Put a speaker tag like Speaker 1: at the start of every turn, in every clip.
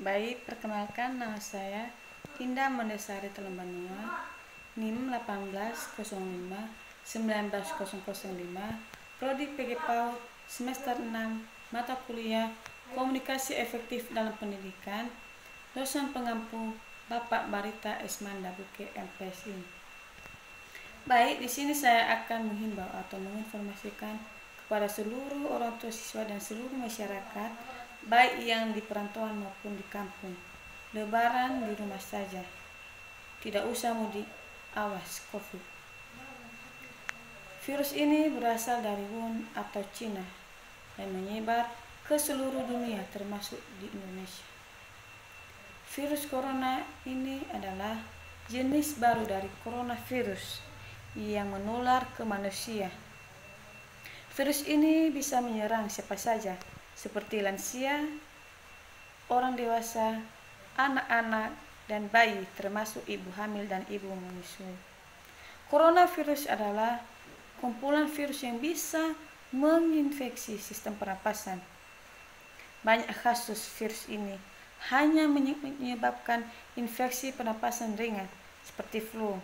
Speaker 1: Baik, perkenalkan nama saya Indah Mendesari Telembanua, NIM 1805 19005, Prodi PG PAUD, semester 6, mata kuliah Komunikasi Efektif dalam Pendidikan, dosen pengampu Bapak Barita Esmanda Buke MPSI. Baik, di sini saya akan menghimbau atau menginformasikan kepada seluruh orang tua siswa dan seluruh masyarakat, baik yang di perantauan maupun di kampung. Lebaran di rumah saja, tidak usah mudik, awas COVID. Virus ini berasal dari Wuhan atau Cina dan menyebar ke seluruh dunia termasuk di Indonesia. Virus corona ini adalah jenis baru dari coronavirus yang menular ke manusia. Virus ini bisa menyerang siapa saja, seperti lansia, orang dewasa, anak-anak, dan bayi, termasuk ibu hamil dan ibu menyusui. Coronavirus adalah kumpulan virus yang bisa menginfeksi sistem pernapasan. Banyak kasus virus ini hanya menyebabkan infeksi pernapasan ringan, seperti flu.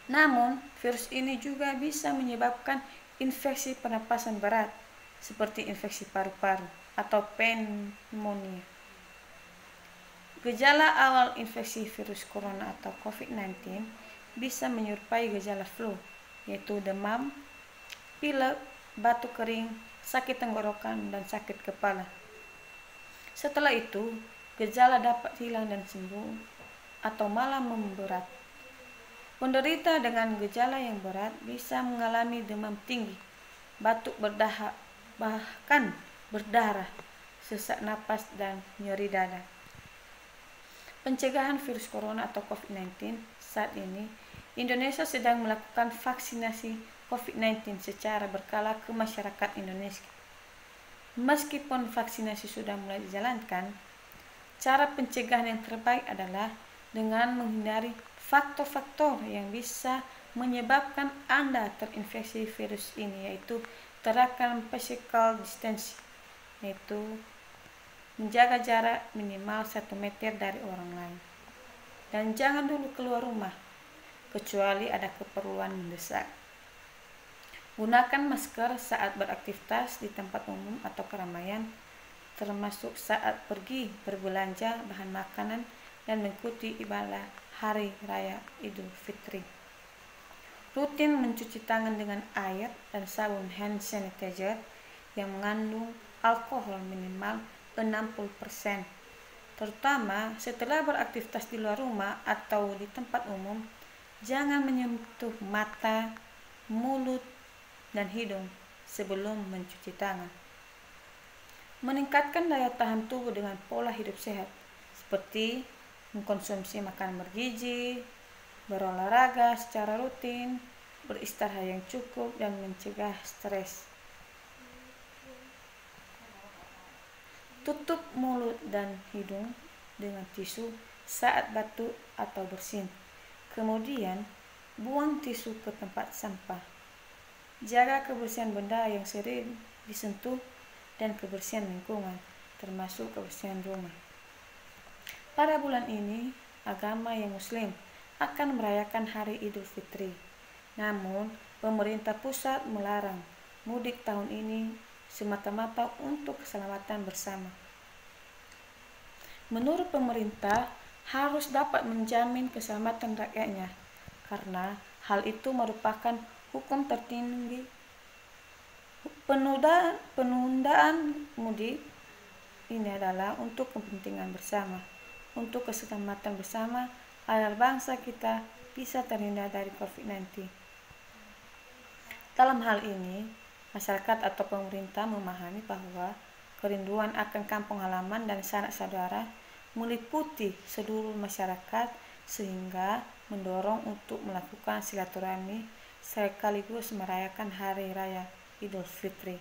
Speaker 1: Namun, virus ini juga bisa menyebabkan infeksi pernapasan berat, seperti infeksi paru-paru atau pneumonia. Gejala awal infeksi virus corona atau COVID-19 bisa menyerupai gejala flu, yaitu demam, pilek, batuk kering, sakit tenggorokan, dan sakit kepala. Setelah itu, gejala dapat hilang dan sembuh atau malah memberat. Penderita dengan gejala yang berat bisa mengalami demam tinggi, batuk berdahak, bahkan berdarah, sesak napas, dan nyeri dada. Pencegahan virus corona atau COVID-19 saat ini, Indonesia sedang melakukan vaksinasi COVID-19 secara berkala ke masyarakat Indonesia. Meskipun vaksinasi sudah mulai dijalankan, cara pencegahan yang terbaik adalah dengan menghindari faktor-faktor yang bisa menyebabkan Anda terinfeksi virus ini, yaitu terapkan physical distancing, yaitu menjaga jarak minimal 1 meter dari orang lain, dan jangan dulu keluar rumah kecuali ada keperluan mendesak. Gunakan masker saat beraktivitas di tempat umum atau keramaian, termasuk saat pergi berbelanja bahan makanan dan mengikuti ibadah Hari Raya Idul Fitri. Rutin mencuci tangan dengan air dan sabun hand sanitizer yang mengandung alkohol minimal 60%, terutama setelah beraktivitas di luar rumah atau di tempat umum. Jangan menyentuh mata, mulut, dan hidung sebelum mencuci tangan. Meningkatkan daya tahan tubuh dengan pola hidup sehat, seperti mengkonsumsi makanan bergizi, berolahraga secara rutin, beristirahat yang cukup, dan mencegah stres. Tutup mulut dan hidung dengan tisu saat batuk atau bersin. Kemudian, buang tisu ke tempat sampah. Jaga kebersihan benda yang sering disentuh dan kebersihan lingkungan, termasuk kebersihan rumah. Pada bulan ini, agama yang Muslim akan merayakan Hari Idul Fitri. Namun, pemerintah pusat melarang mudik tahun ini semata-mata untuk keselamatan bersama. Menurut pemerintah, harus dapat menjamin keselamatan rakyatnya, karena hal itu merupakan hukum tertinggi. Penundaan mudik ini adalah untuk kepentingan bersama, untuk keselamatan bersama, agar bangsa kita bisa terhindar dari COVID-19. Dalam hal ini, masyarakat atau pemerintah memahami bahwa kerinduan akan kampung halaman dan sanak saudara meliputi seluruh masyarakat, sehingga mendorong untuk melakukan silaturahmi sekaligus merayakan Hari Raya Idul Fitri.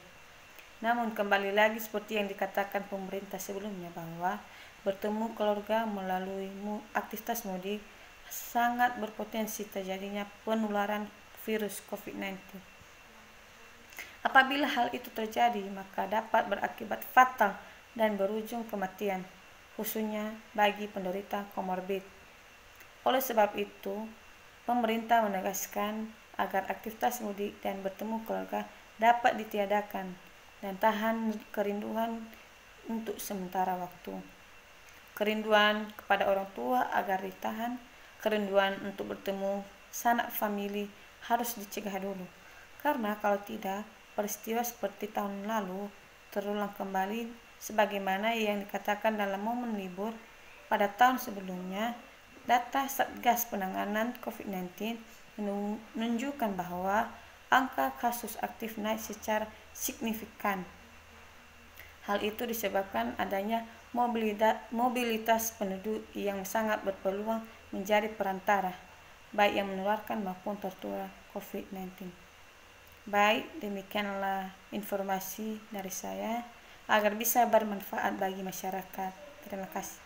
Speaker 1: Namun kembali lagi seperti yang dikatakan pemerintah sebelumnya, bahwa bertemu keluarga melalui aktivitas mudik sangat berpotensi terjadinya penularan virus COVID-19. Apabila hal itu terjadi, maka dapat berakibat fatal dan berujung kematian. khususnya bagi penderita komorbid. Oleh sebab itu, pemerintah menegaskan agar aktivitas mudik dan bertemu keluarga dapat ditiadakan dan tahan kerinduan untuk sementara waktu. Kerinduan kepada orang tua agar ditahan, kerinduan untuk bertemu sanak famili harus dicegah dulu. Karena kalau tidak, peristiwa seperti tahun lalu terulang kembali sebagaimana yang dikatakan dalam momen libur pada tahun sebelumnya. Data Satgas Penanganan COVID-19 menunjukkan bahwa angka kasus aktif naik secara signifikan. Hal itu disebabkan adanya mobilitas penduduk yang sangat berpeluang menjadi perantara, baik yang menularkan maupun tertular COVID-19. Baik, demikianlah informasi dari saya agar bisa bermanfaat bagi masyarakat. Terima kasih.